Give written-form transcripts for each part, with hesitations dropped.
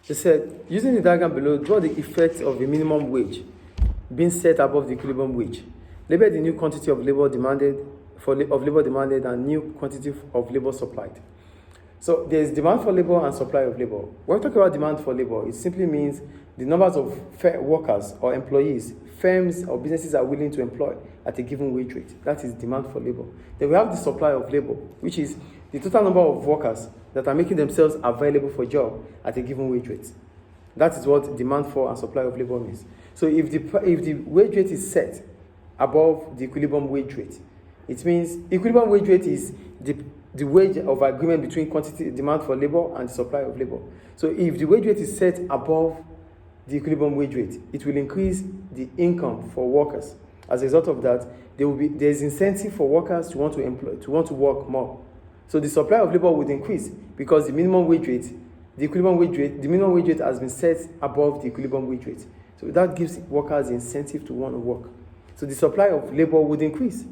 They said, using the diagram below, draw the effect of the minimum wage being set above the equilibrium wage. Label the new quantity of labor demanded and new quantity of labor supplied. So there is demand for labor and supply of labor. When we talk about demand for labor, it simply means the numbers of workers or employees firms or businesses are willing to employ at a given wage rate. That is demand for labor. Then we have the supply of labor, which is the total number of workers that are making themselves available for job at a given wage rate. That is what demand for and supply of labor means. So if the wage rate is set above the equilibrium wage rate, it means equilibrium wage rate is the wage of agreement between quantity demand for labor and the supply of labor. So if the wage rate is set above the equilibrium wage rate, it will increase the income for workers. As a result of that, there is incentive for workers to want to work more. So the supply of labor would increase because the minimum wage rate has been set above the equilibrium wage rate. So that gives workers the incentive to want to work. So the supply of labor would increase,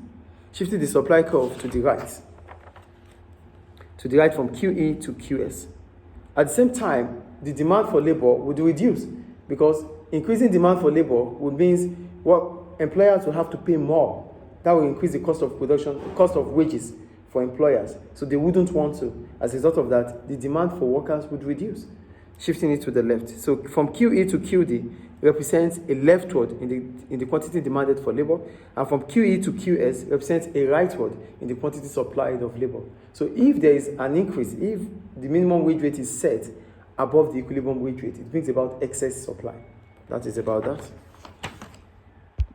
shifting the supply curve to the right from QE to QS. At the same time, the demand for labor would reduce because increasing demand for labor would mean employers will have to pay more. That will increase the cost of production, cost of wages for employers. So they wouldn't want to. As a result of that, the demand for workers would reduce, shifting it to the left. So from QE to QD represents a leftward in the quantity demanded for labor, and from QE to QS represents a rightward in the quantity supplied of labor. So if there is an increase, if the minimum wage rate is set above the equilibrium wage rate, it brings about excess supply. That is about that.